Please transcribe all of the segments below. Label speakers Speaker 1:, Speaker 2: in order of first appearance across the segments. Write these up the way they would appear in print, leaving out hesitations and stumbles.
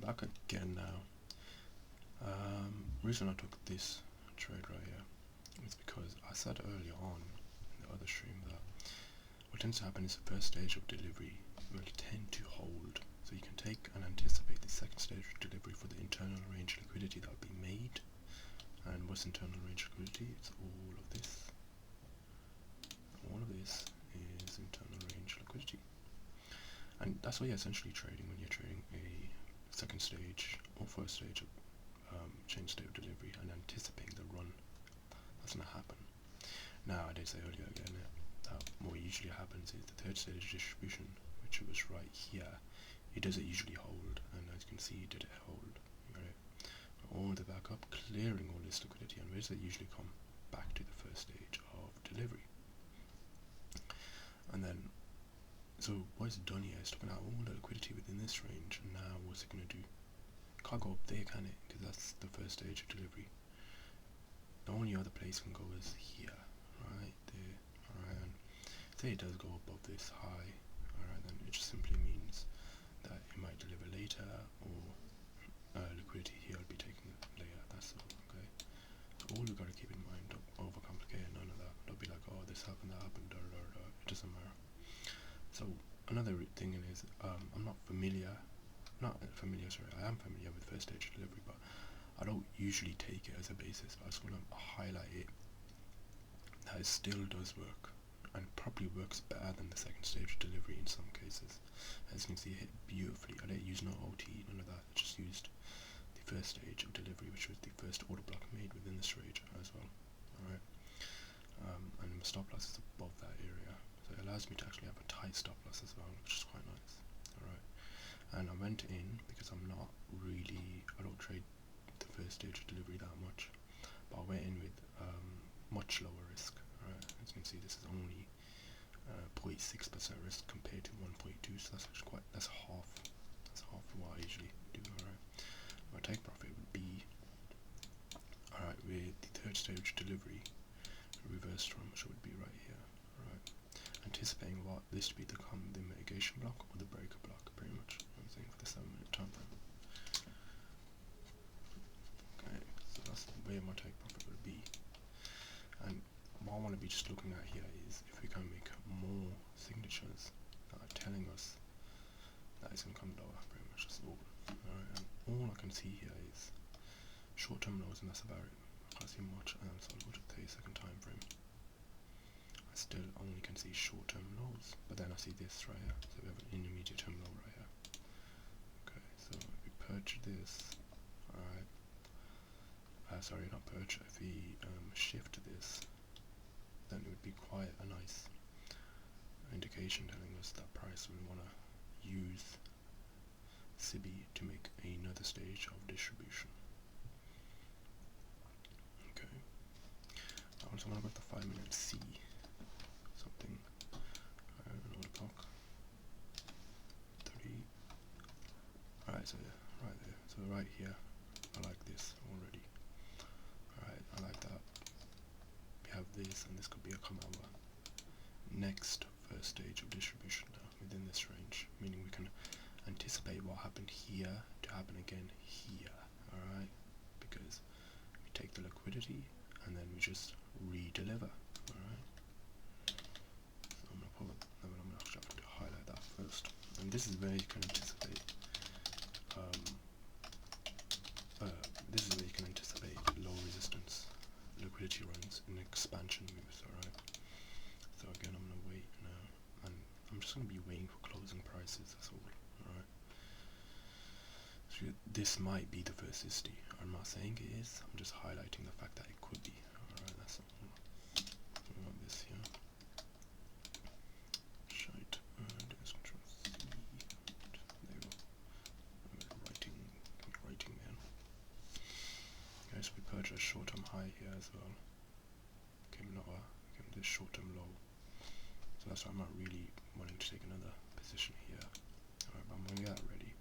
Speaker 1: back again now. Reason I took this trade right here is because I said earlier on in the other stream that what tends to happen is the first stage of delivery will tend to hold. So you can take and anticipate the second stage of delivery for the internal range liquidity that will be made. And what's internal range liquidity? It's all of this. All of this is internal range liquidity. And that's what you're essentially trading when you're trading a second stage or first stage of change state of delivery and anticipating the run that's going to happen. Now, I did say earlier again that what usually happens is the third stage of distribution, which was right here, it doesn't usually hold, and as you can see, it did hold. Right? All the way back up, clearing all this liquidity, and where does it usually come? Back to the first stage of delivery. And then, so what it's done here is taken out all the liquidity within this range, and now what's it going to do? Can't go up there, can it? Because that's the first stage of delivery. The only other place can go is here, right there. Alright, and say it does go above this high, alright, then it just simply means that it might deliver later, or liquidity here will be taken later. That's all. Okay. So all you gotta keep in mind, don't overcomplicate none of that. Don't be like, oh, this happened, that happened, da da da. It doesn't matter. So another thing is, I'm not familiar. Sorry, I am familiar with first stage delivery, but I don't usually take it as a basis. But I just want to highlight it that it still does work, and probably works better than the second stage delivery in some cases. As you can see, it hit beautifully. I didn't use no OT, none of that. I just used the first stage of delivery, which was the first order block made within this range as well. Alright, and my stop loss is above that area, so it allows me to actually have a tight stop loss as well, which is quite nice. Alright. And I went in because I don't trade the first stage of delivery that much, but I went in with much lower risk. Alright, as you can see, this is only 0.6% risk compared to 1.2, so that's actually that's half of what I usually do. Alright, my take profit would be, alright, with the third stage delivery reversed from, which would be right here. Alright, anticipating what this to be the mitigation block or the breaker block, pretty much. For the 7-minute time frame. Okay, so that's where my take profit would be. And what I want to be just looking at here is if we can make more signatures that are telling us that it's going to come lower, pretty much just all. Alright, and all I can see here is short-term lows, and that's about it. I can't see much, and so I'll go to the 30-second time frame. I still only can see short-term lows, but then I see this right here, so we have an intermediate term low right here. So if we purge this, alright, sorry, not purge, if we shift this, then it would be quite a nice indication telling us that price will want to use SIBI to make another stage of distribution. Okay, I also want to go to the 5-minute C, something, on the clock. Alright, so right there, so right here, I like this already. Alright, I like that. We have this, and this could be a come over. Next first stage of distribution now within this range, meaning we can anticipate what happened here to happen again here. Alright, because we take the liquidity and then we just re-deliver. Alright, so I'm gonna actually have to highlight that first, and this is where you can anticipate. This is where you can anticipate low resistance liquidity runs in expansion moves. Alright, so again, I'm going to wait now, and I'm just going to be waiting for closing prices, that's all. Alright, so this might be the first ISTI. I'm not saying it is, I'm just highlighting the fact that it could be. Alright, that's all. So we got this here. Shite, and let's control C. There we go. Writing there. Okay, so we purchased short-term high here as well. Came lower, came this short-term low. So that's why I'm not really wanting to take another position here. Alright, but I'm going to get that ready.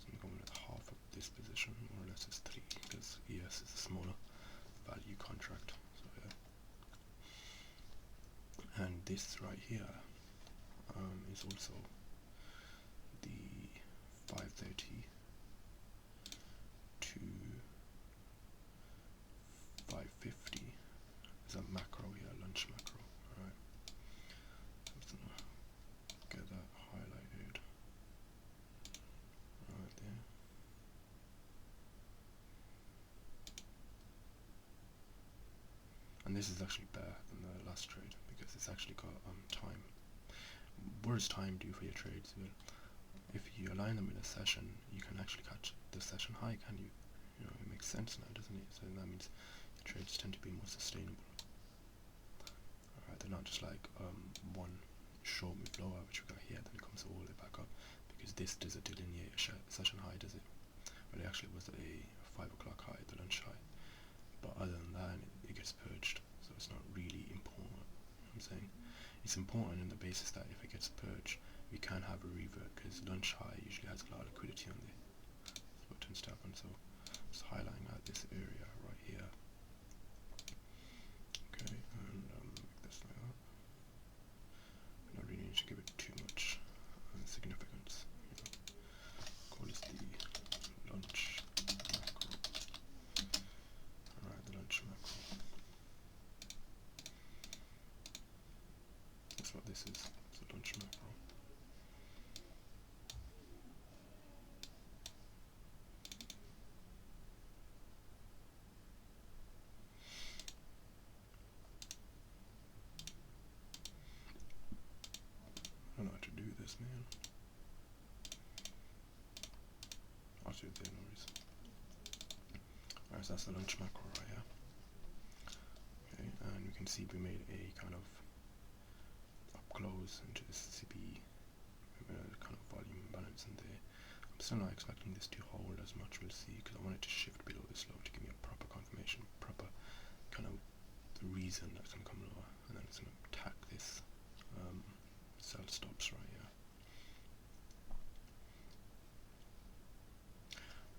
Speaker 1: I'm going with half of this position, more or less it's 3, because ES is a smaller value contract. So yeah. And this right here is also the 530 this is actually better than the last trade because it's actually got time. What does time do for your trades? Well, if you align them in a session, you can actually catch the session high, can you? You know, it makes sense now, doesn't it? So that means your trades tend to be more sustainable. Alright, they're not just like one short move lower, which we got here, then it comes all the way back up, because this doesn't delineate a session high, does it? Well, it actually was a 5 o'clock high, the lunch high, but other than that, it gets purged, so it's not really important. You know what I'm saying? It's important on the basis that if it gets purged, we can have a revert, because lunch high usually has a lot of liquidity on it. That's what tends to happen. So just highlighting out this area right here. Okay, and make this like that. I don't really need to give it too much significance. You know. Call this the lunch macro. Alright, the lunch macro. That's what this is. It's a lunch macro. I don't know how to do this, man. I'll do it there, no reason. Alright, so that's the lunch macro right here. Okay, and we can see we made a kind of up close into this CB kind of volume imbalance in there. I'm still not expecting this to hold as much, we'll see, because I want it to shift below this low to give me a proper confirmation, proper kind of the reason that's going to come lower, and then it's going to attack this sell stops right here.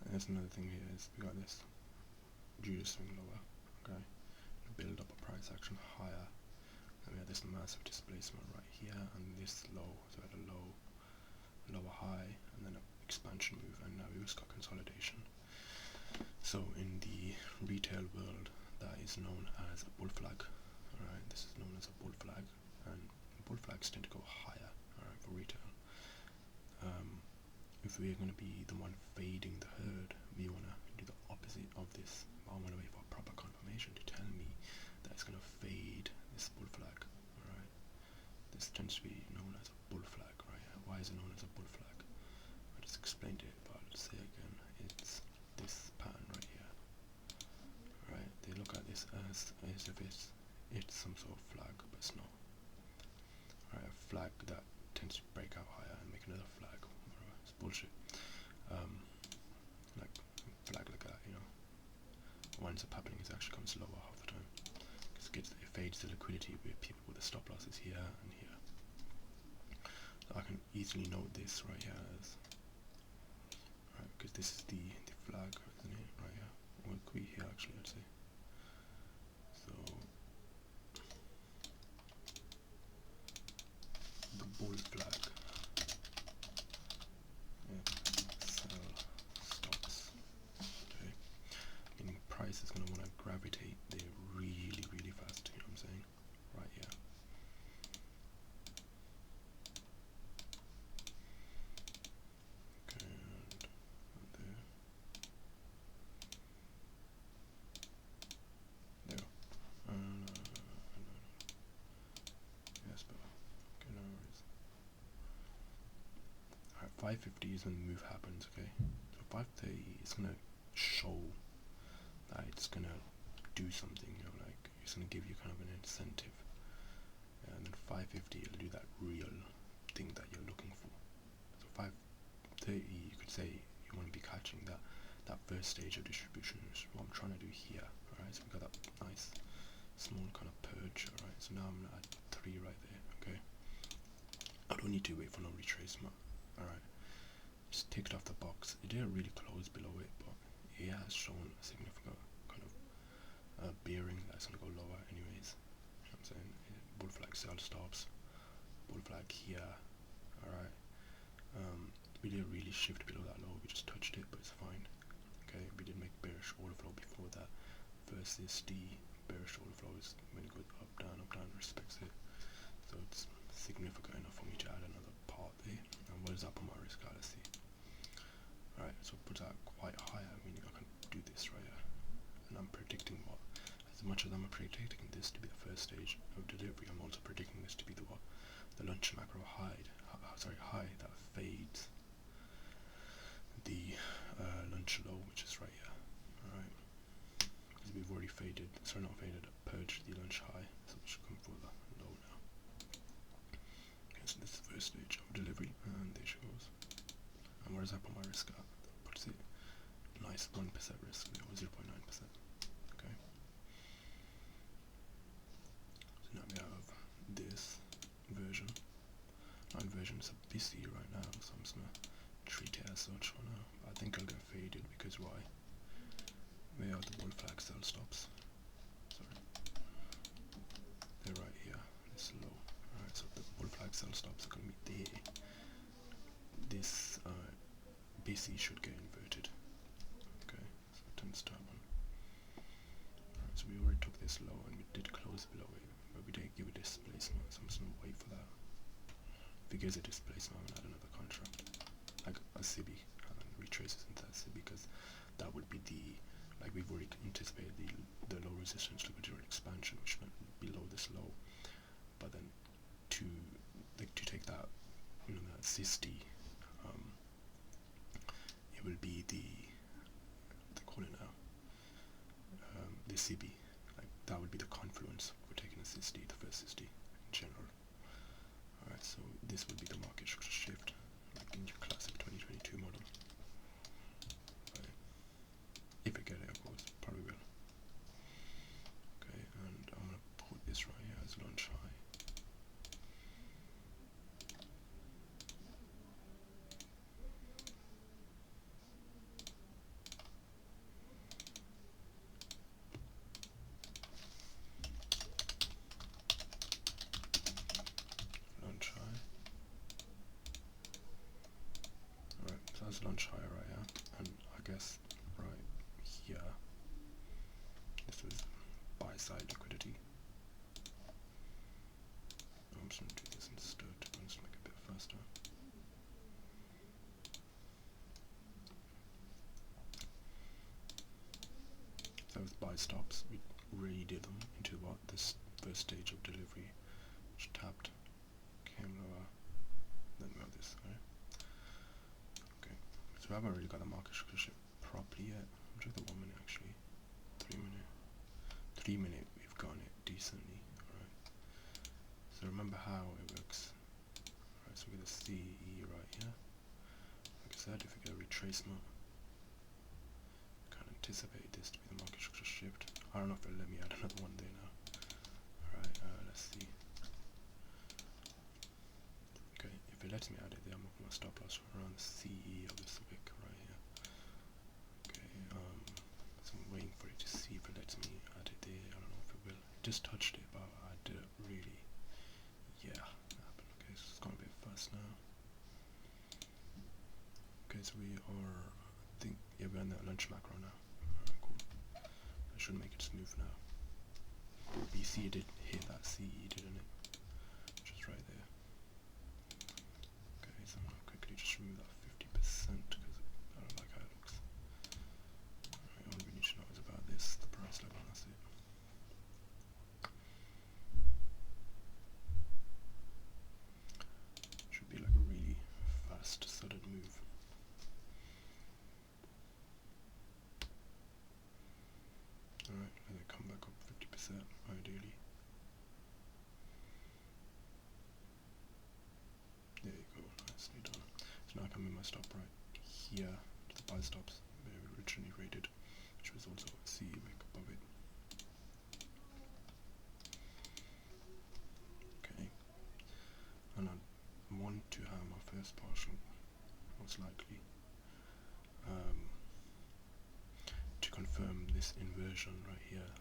Speaker 1: And there's another thing here is we got this Judas swing lower, okay, build up a price action higher, and we have this massive displacement right here, and this low, so at a lower high, and then an expansion move, and now we just got consolidation. So in the retail world, that is known as a bull flag. Alright, this is known as a bull flag, and bull flags tend to go higher, alright, for retail. If we're going to be the one fading the herd, we want to do the opposite of this. I want to wait for a proper confirmation to tell me that it's going to fade this bull flag. Alright, this tends to be known as a bull flag, right? Why is it known as a bull flag? I just explained it, but I'll say it again. It's this pattern right here. Right? They look at this as if it's some sort of flag, but it's not. Right? A flag that tends to break out higher and make another flag. It's bullshit. Like a flag like that, you know. What ends up happening is it actually comes lower half the time. Because it fades the liquidity with people with the stop losses here and here. So I can easily note this right here as right, because this is the flag, isn't it? Right here. Well, quit here actually, I'd say. So the bull flag. Yeah. Sell stops. Okay. Meaning price is gonna want to gravitate there really, really fast, you know what I'm saying? Right here. Okay, and there. There we go. Yes, but okay, no worries. Alright, 550 is when the move happens, okay? So 530 is gonna show that it's gonna do something, you know, like it's gonna give you kind of an incentive. And then 550 it'll do that real thing that you're looking for. So 530 you could say you want to be catching that first stage of distribution, which is what I'm trying to do here. Alright, so we got that nice small kind of purge. Alright, so now I'm gonna add 3 right there, okay? I don't need to wait for no retracement. Alright, just ticked off the box. It didn't really close below it, but it has shown a significant kind of bearing that's going to go lower anyways. You know what I'm saying? Bull flag sell stops, bull flag here. Alright, we didn't really shift below that low, we just touched it, but it's fine. Okay, we did make bearish order flow before that versus the bearish order flow is when it goes up, down, respects it. So it's significant enough for me to add another part there. And what does that put my risk at? Let's see. Alright, so it puts that quite higher, meaning I can do this right here. And I'm predicting what? As much as I'm predicting this to be the first stage of delivery, I'm also predicting this to be the lunch macro high that fades the lunch low, which is right here. Alright, because we've already purged the lunch high, so we should come for the low now. Okay, so this is the first stage of delivery, and there she goes. And where does I put my risk at? Puts it nice 1% risk, or 0.9%. Okay. So now we have this inversion. Not inversion, it's a busy right now, so I'm just gonna treat it as such for now. I think I'll get faded because why? Where are the bull flag sell stops? Sorry. They're right here. It's low. Alright, so the bull flag sell stops are gonna be there. This BC should get inverted. Okay, so it tends to happen. Alright, so we already took this low and we did close below it, but we didn't give it displacement, so I'm just gonna wait for that. If it gives a displacement, I'm gonna add another contract, like a CB, and retraces into that CB, because that would be the, like we've already anticipated the low resistance liquidity expansion, which went below this low, but then to take that, that 60, it will be the, what they call it now, the CB, like that would be the confluence for taking the 60, the first 60 in general. Alright, so this would be the market structure shift, like in your classic 2022 model. Right. If I get it, of course, probably will. Okay, and I'm gonna put this right here as launch high. That's launch high right here, and I guess right here, this is buy side liquidity. I'm just going to do this instead to just make it a bit faster. So with buy stops, we redid them into what this first stage of delivery, which tapped, came lower, then we have this, right? So I haven't really got the market structure properly yet. I'll check the 1 minute actually. 3 minute. 3 minute we've gotten it decently. Alright. So remember how it works. Alright, so we get the CE right here. Like I said, if we get a retracement, can't anticipate this to be the market structure shift. I don't know if it'll let me add another one there now. Alright, let's see. Okay, if it lets me add it there, I'm moving my stop loss around the CE of this wick right here. Okay, so I'm waiting for it to see if it lets me add it there. I don't know if it will. It just touched it, but I didn't really. Yeah, that happened. Okay, so it's gone a bit fast now. Okay, so we are, we're in the lunch macro now. Alright, cool. I should make it smooth now. BC did hit that CE, didn't it? Just right there. Okay, so I'm gonna quickly just remove that 50% because I don't like how it looks. Alright, all we need to know is about this, the price level, that's it. Should be like a really fast, sudden move. Alright, let it come back up 50% ideally. There you go, nicely done. So now I can move my stop right here to the buy stops where we originally rated, which was also a CE wick above it. Okay, and I want to have my first partial, most likely, to confirm this inversion right here.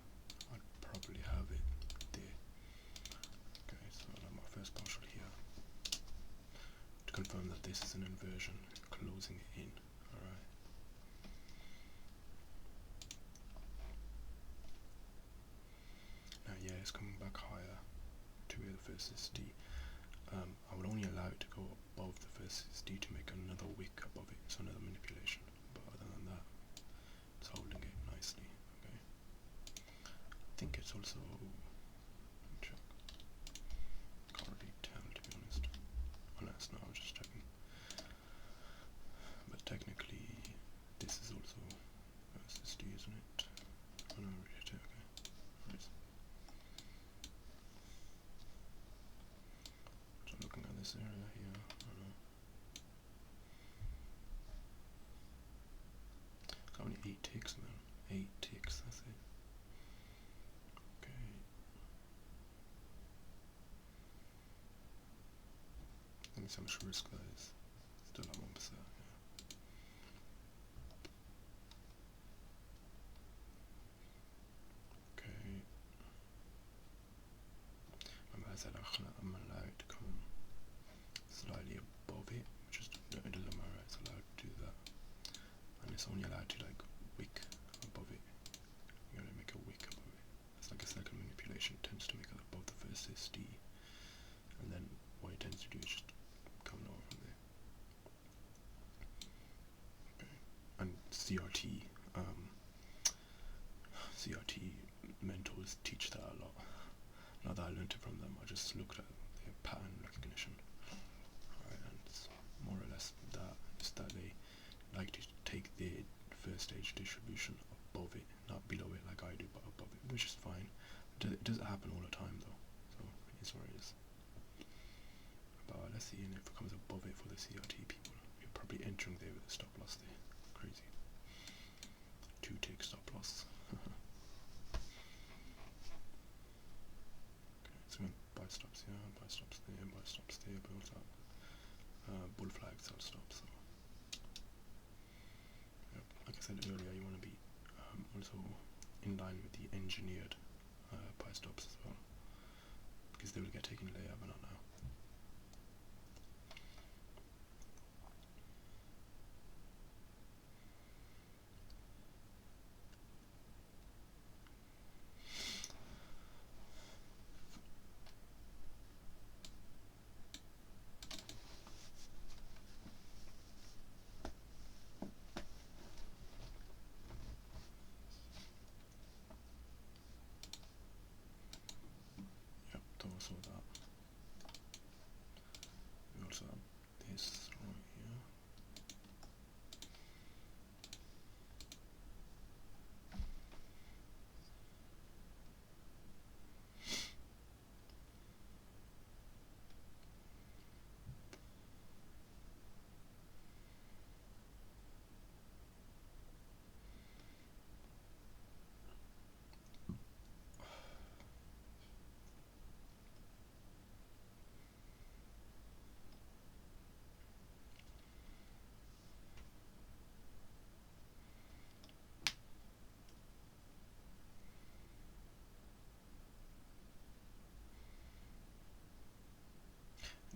Speaker 1: I'd probably have it there. Okay, so I'll have my first partial here to confirm that this is an inversion, closing it in. Alright. Now yeah, it's coming back higher to where the first is D. I would only allow it to go above the first is D to make another wick above it, so another manipulation. But other than that, it's holding it nicely. Okay. I think it ticks, man. 8 ticks, that's it. Okay. Let me see how much risk that is. Still at 1%, yeah. Okay. Remember I said I'm allowed to come slightly above it, which is, it doesn't matter, it's allowed to do that. And it's only allowed to like wick above it. You're gonna make a wick above it. It's like a second manipulation. It tends to make it above the first SD, and then what it tends to do is just come lower from there. Okay. And CRT mentors teach that a lot. Not that I learned it from them, I just looked at their pattern recognition. Alright, and it's more or less that. It's that they like to take their first stage distribution above it, not below it like I do, but above it, which is fine. It doesn't happen all the time though, so it is what it is. But let's see, and if it comes above it for the CRT people, you're probably entering there with a stop loss there. Crazy. 2 tick stop loss. So I'm going to buy stops here, buy stops there, build up bull flag, sell stops. So, yep. Like I said earlier, you want to be also in line with the engineered buy stops as well, because they will get taken later, but not now. Also that. We also have this right here.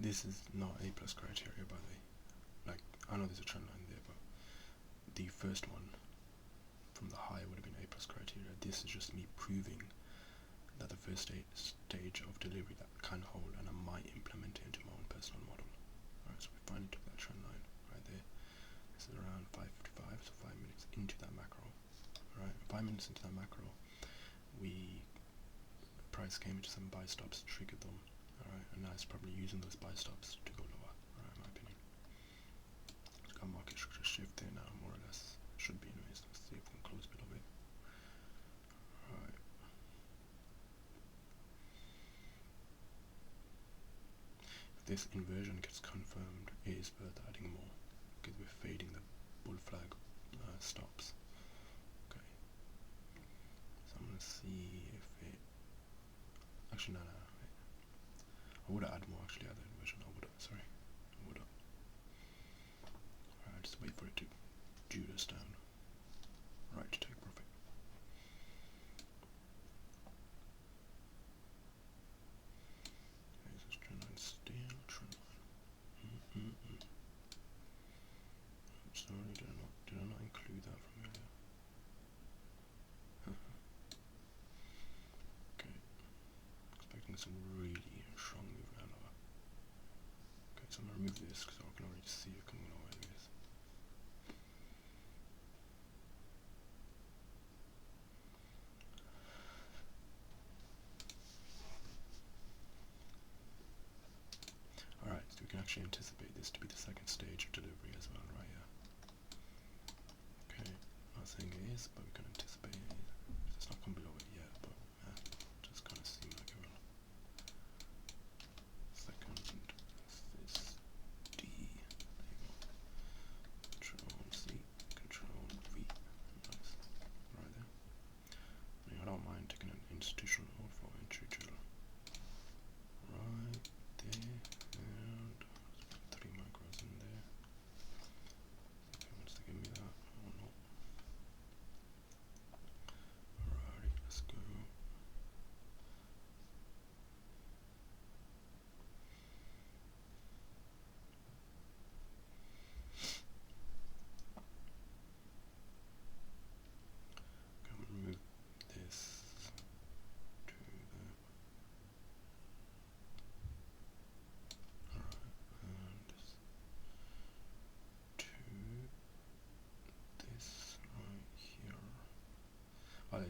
Speaker 1: This is not A+ criteria, by the way. Like, I know there's a trend line there, but the first one from the high would have been A+ criteria. This is just me proving that the first stage of delivery that can hold, and I might implement it into my own personal model. Alright, so we finally took that trend line right there. This is around 5:55, so 5 minutes into that macro. Alright, 5 minutes into that macro, price came into some buy stops, triggered them. Alright, and now it's probably using those buy stops to go lower, alright, in my opinion. It's got market structure shift there now, more or less. Should be anyways. Let's see if we can close below it. Alright. If this inversion gets confirmed, it is worth adding more, because we're fading the bull flag stops. Okay. So I'm gonna see if it... Actually, no. I would have added more actually, other inversion. I would have, sorry. I would have. Alright, just wait for it to Judas down. Right, to take profit. Okay, so it's trend line still, trend line. Sorry, did I not include that from earlier? Okay. Expecting some really strong move now lower. Okay, so I'm gonna remove this because I can already see it coming lower anyways. Alright, so we can actually anticipate this to be the second stage of delivery as well, right? Yeah. Okay, not saying it is, but we can anticipate it. It's not come below it yet, but just kind of seem like it will. Second, this D. There you go.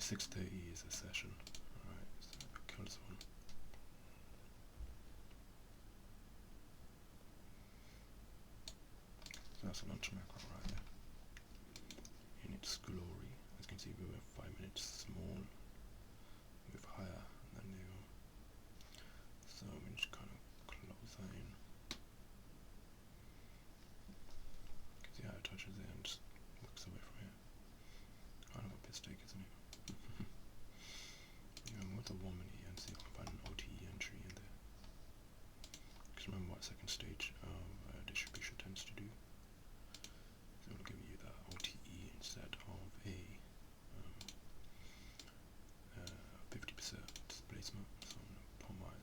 Speaker 1: 6:30 is a session. Alright, so kill this one. So that's a lunch macro right there. In its glory. As you can see, we were 5 minutes small with higher than new. So we just kind of close that in. See how it touches it and just walks away from it. Kind of a mistake, isn't it? With the 1 minute and see if I can find an OTE entry in there. Because remember what second stage of distribution tends to do. So it'll give you the OTE instead of a 50% displacement. So I'm going to put my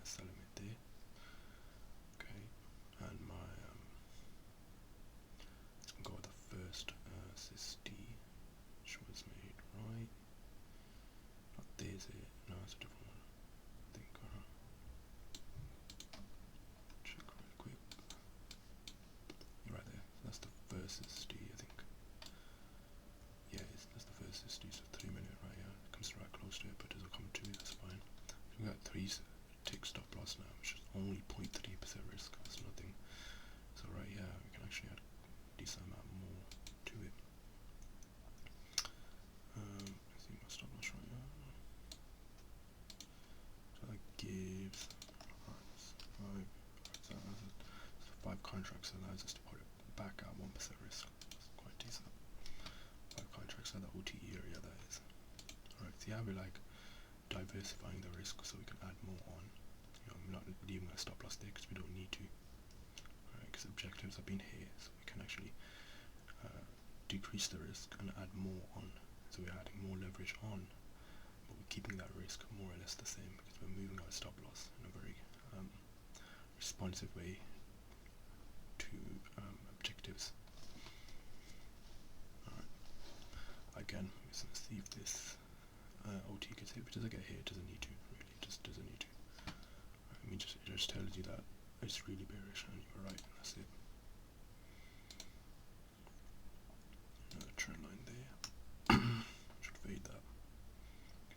Speaker 1: sell limit there. Okay, and my it's going to go with the first SysD, which was made right. Not there's it. No, it's a different one. I think. Check real quick. You're right there. That's the first SysD, I think. Yeah, that's the first SysD. So 3 minute right here. It comes right close to it, but doesn't come to it. That's fine. We got 3 tick stop loss now, which is only 0.3% risk. That's nothing. So right here, we can actually add a decent amount more to it. I see my stop loss right here. So that gives so 5 contracts allows us to put it back at 1% risk. That's quite decent. 5 contracts at the OTE area, that is. Alright, so yeah, we're like diversifying the risk so we can add more on. We're not leaving a stop loss there because we don't need to. Alright, because objectives have been here, so we can actually decrease the risk and add more on. So we're adding more leverage on, but we're keeping that risk more or less the same because we're moving our stop loss in a very responsive way to objectives. Alright, again, we're just going to see if this OT gets hit. If it doesn't get hit, it doesn't need to, really, it just doesn't need to. I mean, it just tells you that it's really bearish and you're right, that's it. Another trend line there. Should fade that.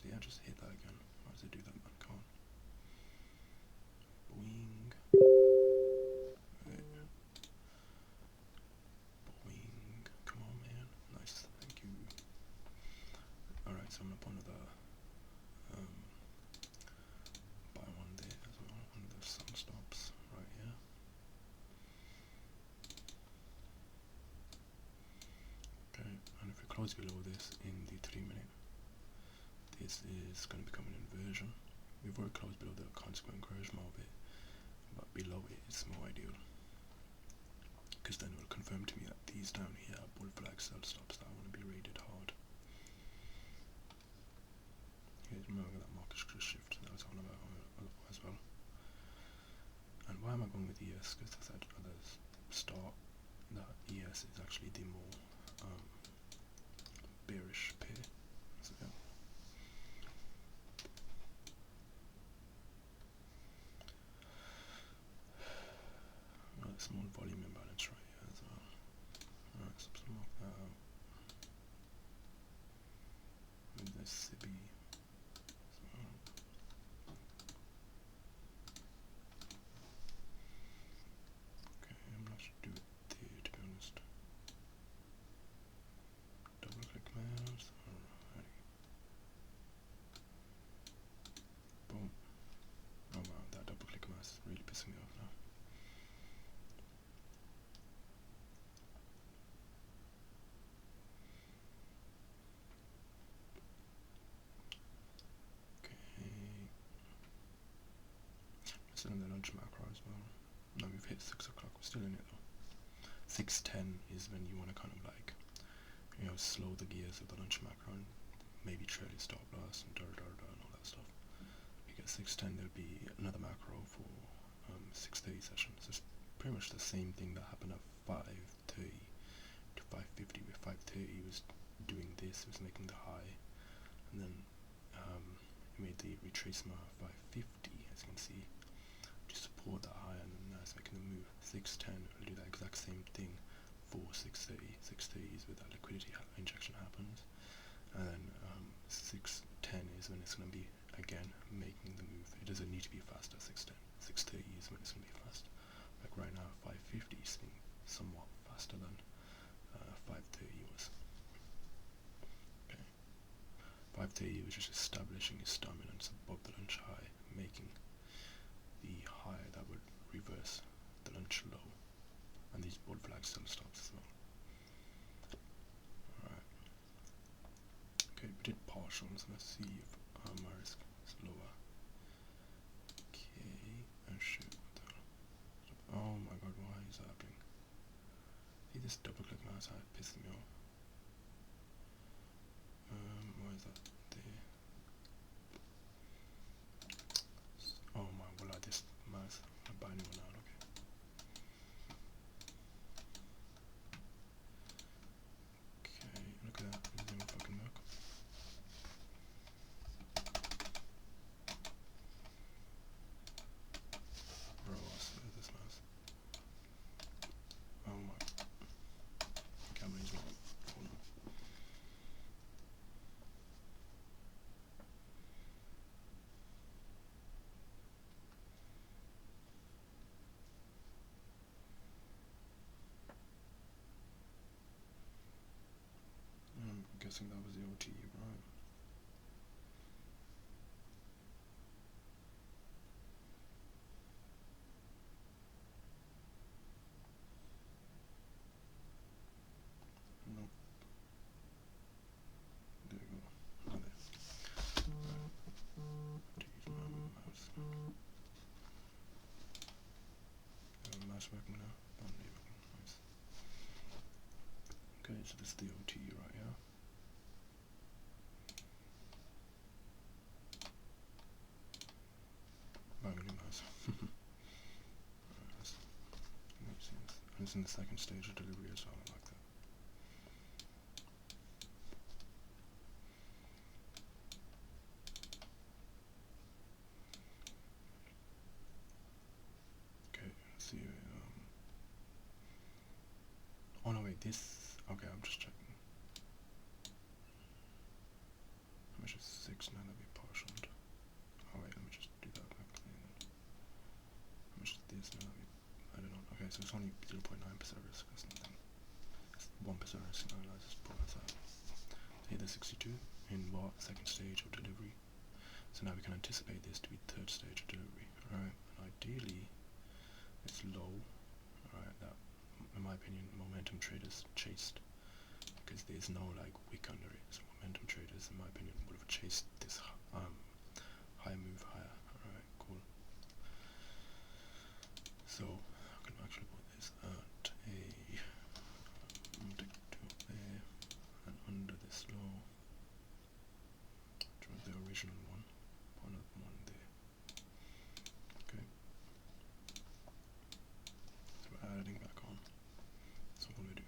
Speaker 1: Yeah, just hit that again. Why does it do that, man? Come on. Boing. There. Boing. Come on, man. Nice. Thank you. Alright, so I'm gonna put another buy one there as well. One of the sun stops right here. Okay, and if we close below this in the 3 minute, this is going to become an inversion. We've already closed below the consequent encouragement of it, but below it it's more ideal. Because then it will confirm to me that these down here are bull flag sell stops that I want to be rated hard. Here's remember that market shift that I was on about as well. And why am I going with ES? Because I said at the start that ES is actually the more bearish pair. So yeah. Small volume imbalance right here as well. Alright, so let's mark that out. With this CB. Okay, I'm not sure to do it there, to be honest. Double click mouse. Alright. Boom. Oh wow, that double click mouse is really pissing me off now. Still in the lunch macro as well. Now we've hit 6 o'clock, we're still in it though. 6:10 is when you want to kind of like, slow the gears of the lunch macro and maybe trail your stop loss and and all that stuff. Because 6:10 there'll be another macro for 6:30 session. So it's pretty much the same thing that happened at 5:30 to 5:50. Where 5:30 was doing this, it was making the high, and then it made the retracement at 5:50, as you can see, to support that high, and then now it's making the move. 6:10 will do that exact same thing for 6:30. 6:30 is where that liquidity injection happens, and then there he was just establishing his dominance above the lunch high, making the high that would reverse the lunch low, and these bull flags still stops as well. Alright. Okay, we did partials. Let's see if my risk is lower. Okay, and shoot. Oh my god, why is that happening? See this double click now, it's pissing me off. Why is that there? Oh my, well, I just mouse. I'm buying one out, okay. Okay, look at that, it doesn't fucking work. Bro, I swear this mouse. Oh my. Camera's not. Hold on. I'm guessing that was the OT, right? Nope. There you go. Not there. Right. Use my mouse. Mouse working now? Unbelievable. Nice. Okay, so this is the OT right here. Buying a new mouse. Alright, that makes sense. And it's in the second stage of delivery as well, I like that. Okay, let's see. Oh no, wait, this. Okay, I'm just checking. How much is 6 now? That'd be partialed. Oh wait, let me just do that quickly. How much is this now? I don't know. Okay, so it's only 0.9% risk. That's nothing. It's 1% risk now. Let's just pull this out. Hit the 62 in what? Second stage of delivery. So now we can anticipate this to be third stage of delivery. Alright, and ideally it's low. Alright, that, in my opinion, momentum traders chased, because there's no like wick under it. So momentum traders, in my opinion, would have chased this high move higher. Alright, cool. So I can actually put this at a there and under this low. Try the original one. Put another one there. Okay. So we're adding back on. That's all we're doing.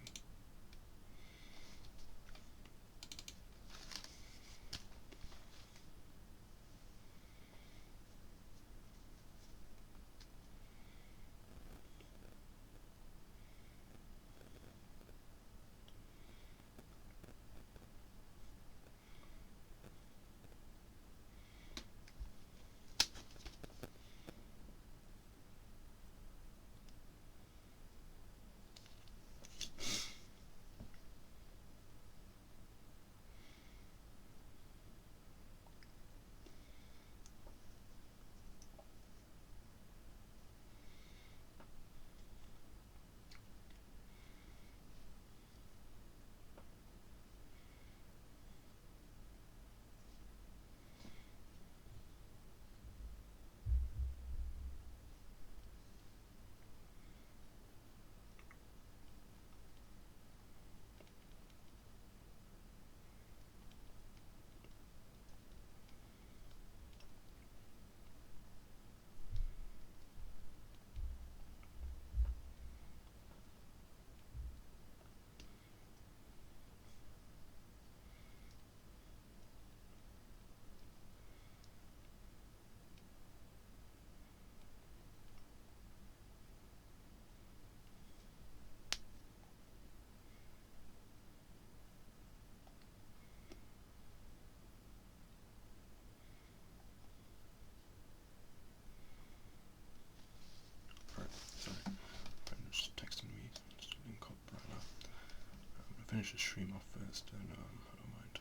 Speaker 1: Finish the stream off first, and I don't mind.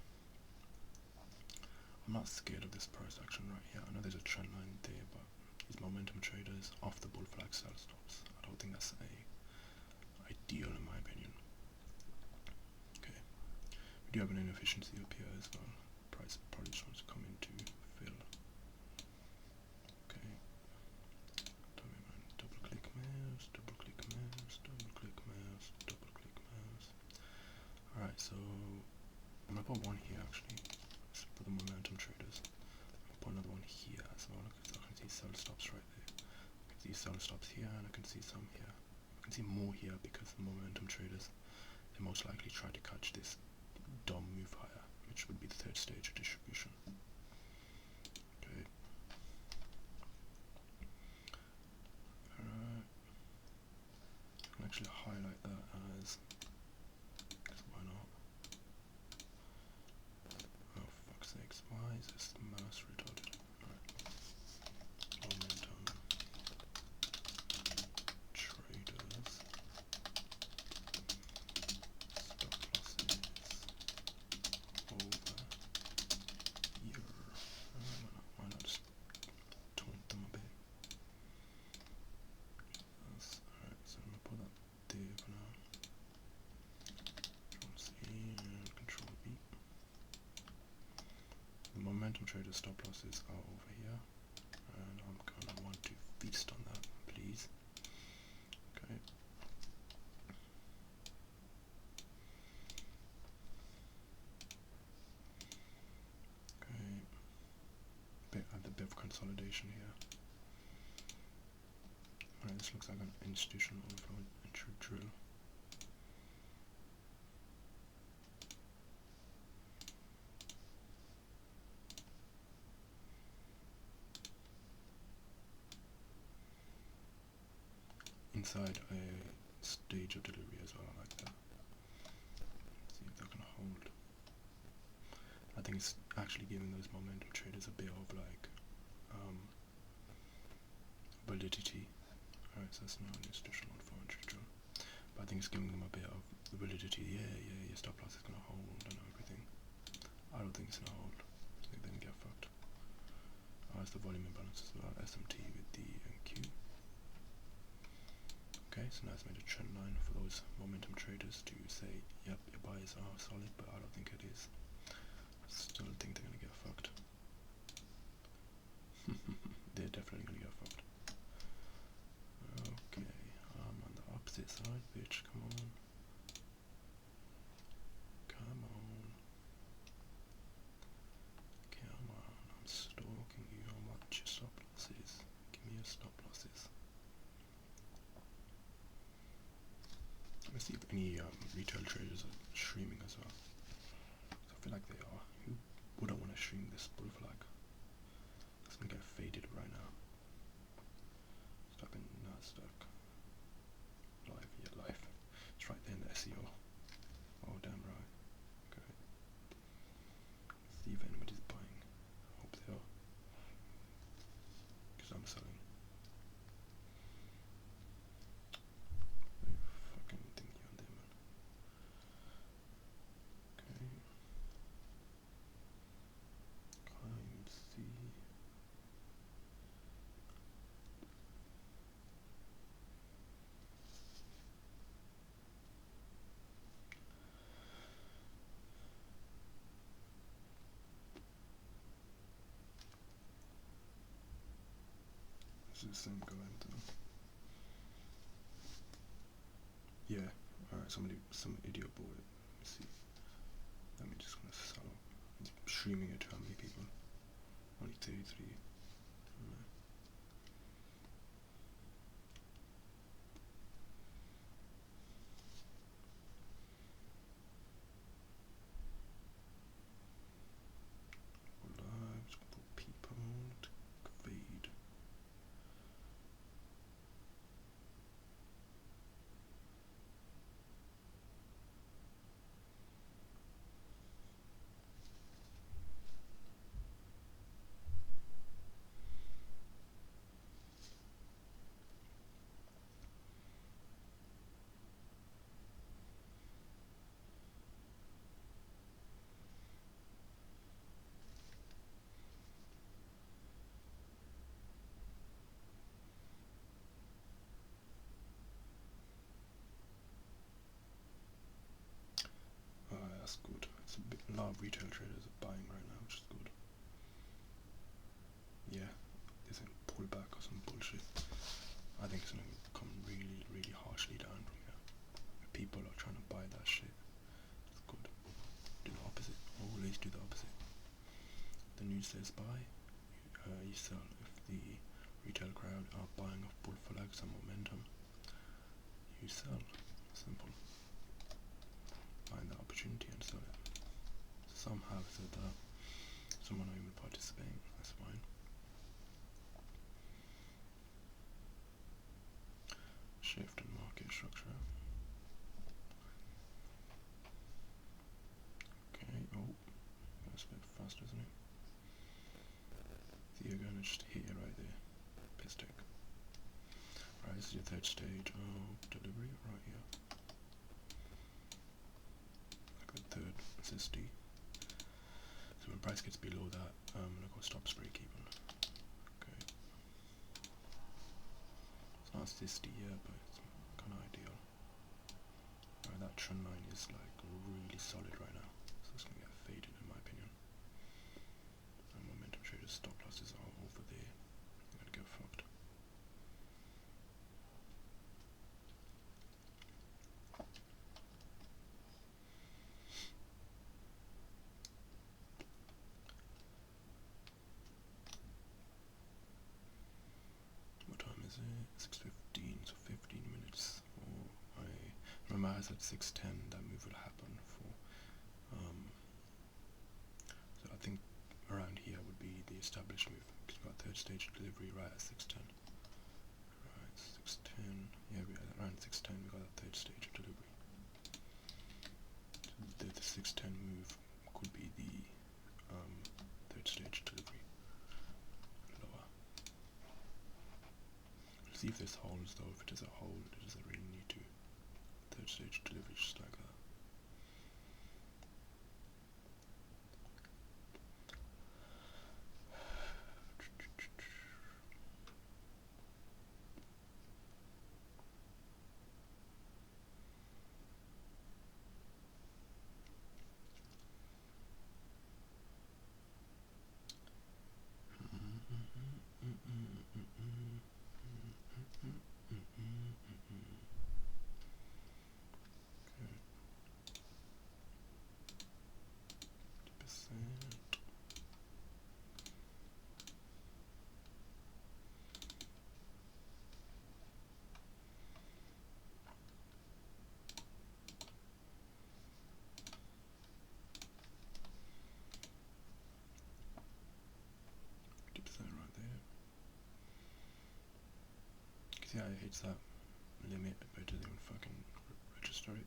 Speaker 1: I'm not scared of this price action right here. I know there's a trend line there, but these momentum traders off the bull flag sell stops. I don't think that's ideal in my opinion. Okay, we do have an inefficiency up here as well. Price probably just wants to come in to fill. Okay, double click mouse, double click mouse, double click mouse, double click mouse. Alright, so I'm gonna put one here actually for the momentum traders. I'll put another one here as well because I can see sell stops right there. I can see sell stops here and I can see some here. I can see more here because the momentum traders, they most likely try to catch this dumb move higher, which would be the third stage of distribution. Okay. Alright. I can actually highlight that as, because why not? Oh fuck's sakes, why is this mouse retarded? Alright. Momentum traders. Stop losses over here. Why not just taunt them a bit? Alright, so I'm gonna put that there for now. Control C and Control V. The momentum trader stop losses are over here, and I'm gonna want to feast on that, please. Okay. Okay. At the bit of consolidation here. Alright, this looks like an institutional overflow entry drill. Inside a stage of delivery as well, like that. Let's see if they're gonna hold. I think it's actually giving those momentum traders a bit of like validity. Alright, so that's not an institutional overflow entry drill. But I think it's giving them a bit of validity. Yeah, your stop loss is gonna hold and everything. I don't think it's gonna hold. I think they're gonna get fucked. It's the volume imbalance as well, SMT with D and Q. Okay, so now it's made a trend line for those momentum traders to say, yep, your buys are solid, but I don't think it is. I still think they're gonna get fucked. They're definitely gonna get fucked. Okay, I'm on the opposite side, bitch, come on. Come on. Come on, I'm stalking you, I want your stop losses. Give me your stop losses. Let's see if any retail traders are streaming as well. So I feel like they are. Who wouldn't want to stream this bull flag? It's gonna get faded right now. Stuck in Nasdaq. Live, yeah, live. It's right there in the SEO. Oh, damn right. Okay. Let's see if anybody's buying. I hope they are. Because I'm selling. Fucking thingy on there, man. Okay. Can't see. This is the same guy, yeah, alright, some idiot bought it. Let me see. Let me just gonna sell it. It's streaming it to how many people? Only 33. Lives, for people to fade. that's good. It's a lot of retail traders are buying right now, which is good. Yeah, there's a pullback or some bullshit. I think it's gonna come really, really harshly down from here. People are trying to buy that shit. It's good. Do the opposite. Always do the opposite. The news says buy, you sell. If the retail crowd are buying off bull flags and momentum, you sell. Simple. Find the opportunity and sell it. Some have said that. Some are not even participating. That's fine. Shift in market structure. Okay. Oh, that's a bit fast, isn't it? So you're gonna just hit it right there. Piss take. Right, this is your third stage of delivery, right here. Like the third SSD. So when price gets below that, I'm gonna go stop break even. Okay. It's not SSD yet, but it's kind of ideal. Right, that trend line is like really solid right now, so it's gonna get faded in my opinion. And momentum traders stop losses are over there. They're gonna get fucked. What time is it? 6:15, so 15 minutes for my. Remember I said 6:10 that move will happen for. So I think around here would be the established move. Because we've got third stage delivery right at 6:10. Right, 6:10. Yeah, we are around 6:10. We got that third stage of delivery. So the 6:10 move could be the third stage delivery. Lower. We'll see if this holds though. If it doesn't hold, it doesn't really need to. Third stage delivery just like that. See how it hits that limit, but it doesn't even fucking register it.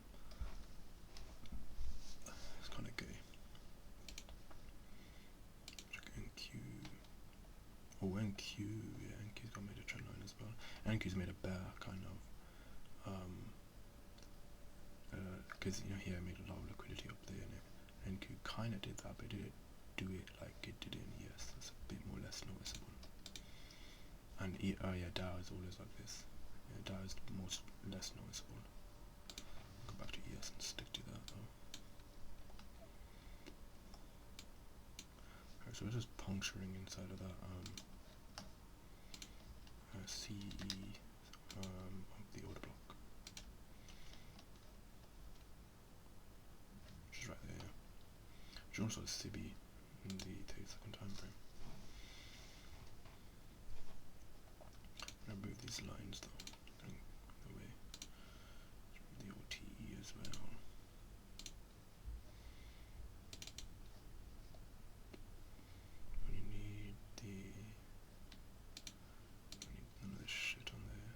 Speaker 1: It's kind of gay. Check NQ. Oh, NQ. Yeah, NQ's got made a trend line as well. NQ's made a bear, kind of. Because you know here I made a lot of liquidity up there, and NQ kind of did that, but it didn't do it like it did in ES. It's a bit more less noticeable. And yeah, Dow is always like this. Yeah, Dow is the most less noticeable. Go back to ES and stick to that though. Alright, so we're just puncturing inside of that CE of the order block. Which is right there, yeah. Which is also CB in the 30-second time frame. I'm gonna move these lines though, going the way. The OTE as well. Only need none of this shit on there.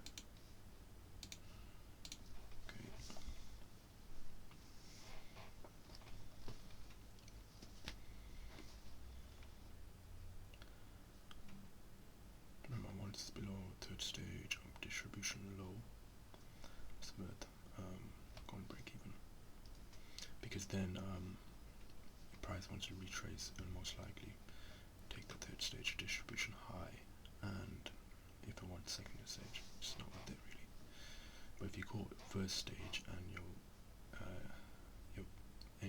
Speaker 1: Okay. Remember, once it's below third stage of distribution low, it's worth going break even. Because then the price wants to retrace and most likely take the third stage of distribution high, and if it wants second stage, it's not worth it really. But if you go first stage and your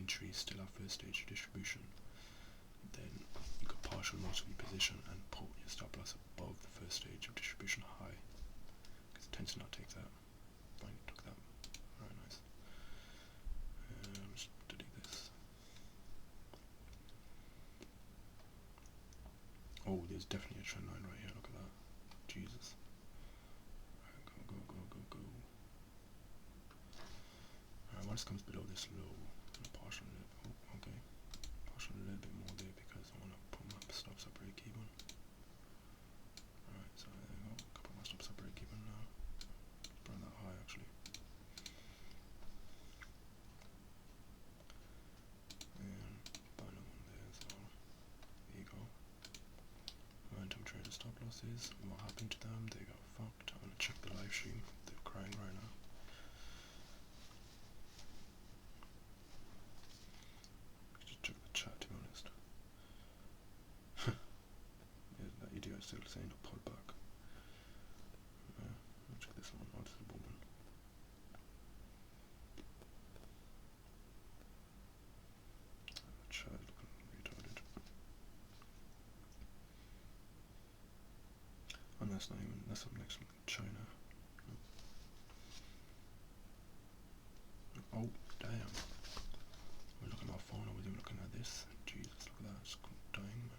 Speaker 1: entry is still at first stage of distribution, then you could partial most of your position and put your stop loss above the first stage of distribution high, because it tends to not take that. Fine, took that. Alright, nice. Just delete this. Oh, there's definitely a trend line right here. Look at that. Jesus. Alright, go, go, go, go, go. Alright, once it comes below this low, I'm gonna partial a little bit. Oh, okay. Partial a little bit more there because I want to put my stops at break even. Alright, so there we go. Couple more stops at break even now. Burn that high actually. And buy another one there as well. There you go. Momentum trader stop losses. What happened to them? They got fucked. I'm gonna check the live stream. They're crying right now. Just check the chat to be honest. Yeah, that idiot still saying to pull back. Let's check this one. Oh, this is a woman. The chat is looking retarded. And that's not even, that's up next one. China. Oh, damn. I'm looking at my phone, I wasn't even looking at this. Jesus, look at that, it's dying, man.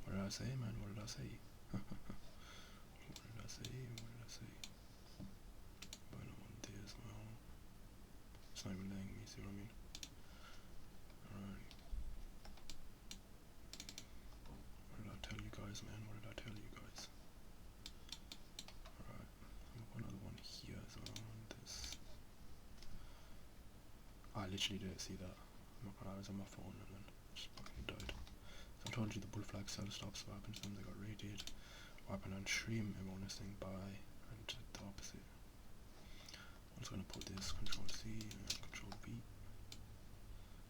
Speaker 1: What did I say, man? What did I say? What did I say? What did I say? But I don't want there as well. It's not even letting me, see what I mean? Alright. What did I tell you guys, man? What did I tell you guys? Alright. I'm gonna put another one here as well. This. I literally didn't see that. I was on my phone and then just fucking died. So I told you the bull flag sell stops, what happened to them? They got rated. What happened on stream? Everyone is saying buy, and the opposite. I'm just gonna put this Control C and Control V,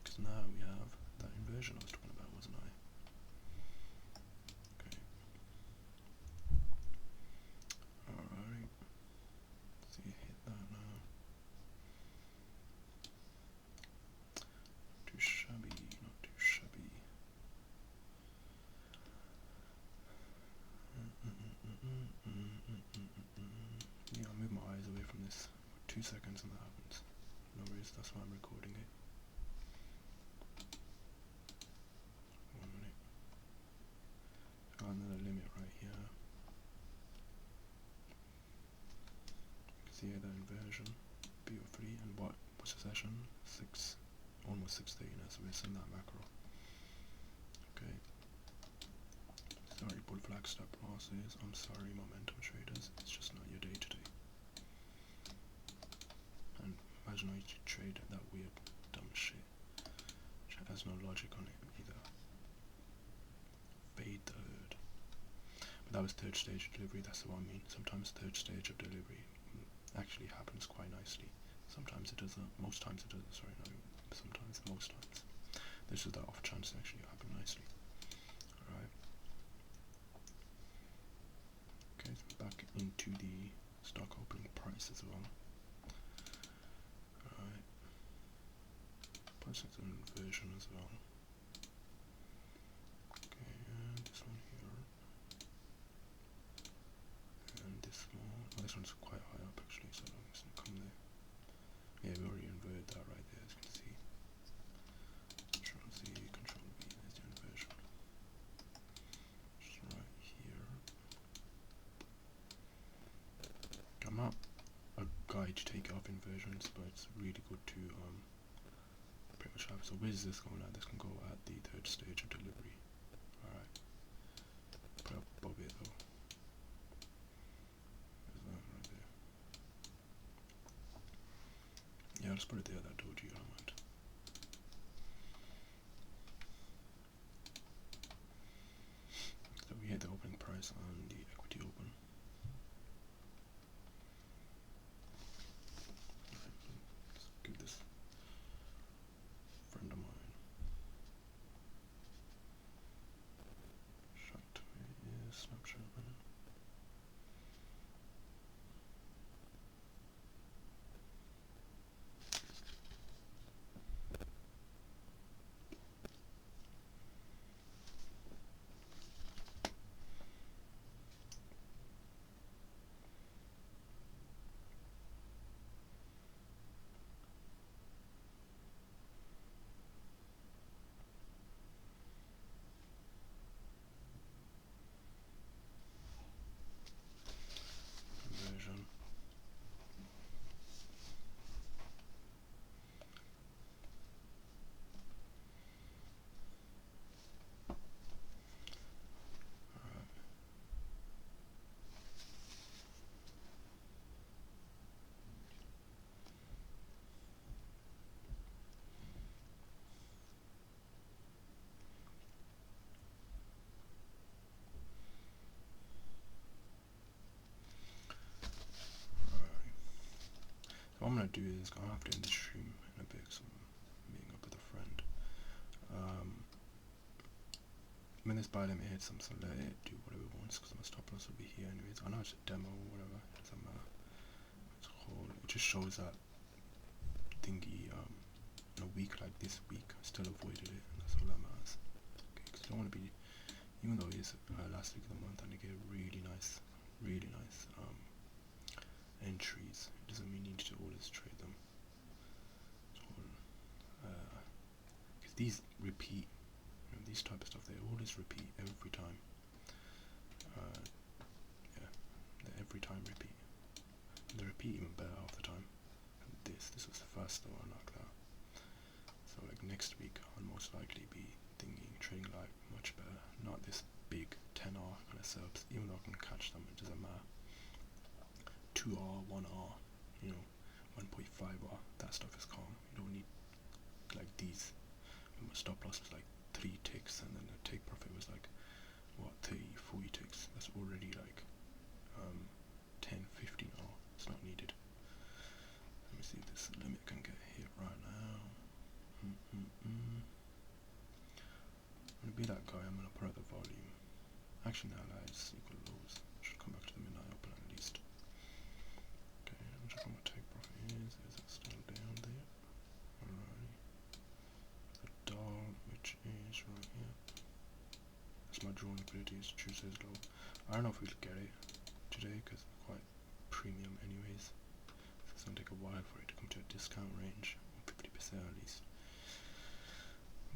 Speaker 1: because now we have that inversion I was talking about, wasn't I? Okay. Alright. So you hit that now. Too shabby, not too shabby. Yeah, I'll move my eyes away from this for 2 seconds and that happens. No worries, that's why I'm recording it. 1 minute. Got another limit right here. You can see here the inversion. BO3 and what's the session? 6, almost 6:30 now, so we're in that macro. Okay. Sorry, bull flag stop losses. I'm sorry, momentum traders. It's just not your day today. And imagine how you trade that weird, dumb shit. Which has no logic on it either. Fade the herd. But that was third stage of delivery. That's what I mean. Sometimes third stage of delivery actually happens quite nicely. Sometimes it doesn't. Most times it doesn't. Sorry, no. Sometimes, most times. This is the off chance it actually happen nicely. Alright. Okay, so back into the stock opening price as well. Alright. Price is an inversion as well. Okay, and this one here. And this one. Oh, this one's quite high up actually, so I'm just gonna come there. Yeah, we already inverted that right there, as you can see. Control Z, Control V, there's the inversion. Just right here. I'm not a guy to take off inversions, but it's really good to pretty much have. So where's this going at? This can go at the third stage of delivery. Alright. Put up above it though. There's that right there. Yeah, I'll just put it there, that doji element. So we hit the opening price on the equity open. Let's give this friend of mine. Shut. Where is Snapchat, man? is, I'll have to end the stream in a bit, so I'm meeting up with a friend. When this buy limit hits, I'm just gonna let it do whatever it wants, because my stop loss will be here anyways. I know it's a demo or whatever, it doesn't matter. It just shows that thingy, in a week like this week, I still avoided it, and that's all that matters. Okay, because you don't want to be, even though it is last week of the month and they get really nice entries, it doesn't mean you need to always trade them. Because these repeat, these type of stuff, they always repeat every time. Yeah, they every time repeat. They repeat even better half the time. And this was the first though, unlike that. So like next week, I'll most likely be trading like much better. Not this big 10R kind of setups, even though I can catch them, it doesn't matter. 2R, 1R, 1.5R, that stuff is calm. You don't need like these. My stop loss was like 3 ticks, and then the take profit was like, what, 30, 40 ticks. That's already like 10, 15R. It's not needed. Let me see if this limit can get hit right now. I'm gonna be that guy, I'm gonna put out the volume. Actually now it's equal lows. Should come back to the midnight open at least. Okay, I'm checking what take profit is. Is it still down there? Alrighty. The dog, which is right here. That's my drawn liquidity, is Tuesday's low. I don't know if we'll get it today because it's quite premium anyways. So it's gonna take a while for it to come to a discount range, 50% at least.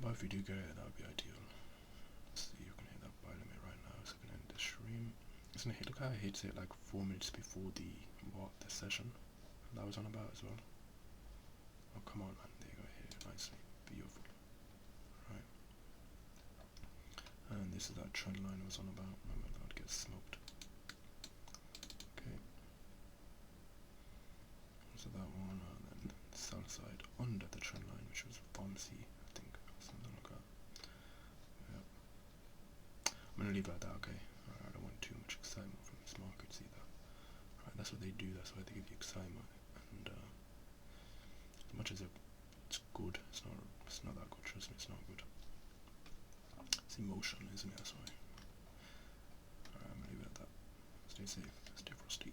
Speaker 1: But if we do get it, that would be ideal. Let's see, you can hit that buy limit right now, so we can end the stream. It's gonna hit, look how it hits it like 4 minutes before the session that was on about as well. Oh come on man, there you go, hit it nicely, beautiful. Right. And this is that trend line I was on about, remember that would get smoked. Okay. So that one, and then the sell side under the trend line, which was bouncy, I think, something like that. Yeah. I'm gonna leave it at that, okay? I don't want too much excitement from these markets either. Right, that's what they do, that's why they give you excitement. And as much as it's good, it's not that good, trust me, it's not good. It's emotion, isn't it? That's why. Alright, I'm gonna leave it at that. Stay safe, stay frosty.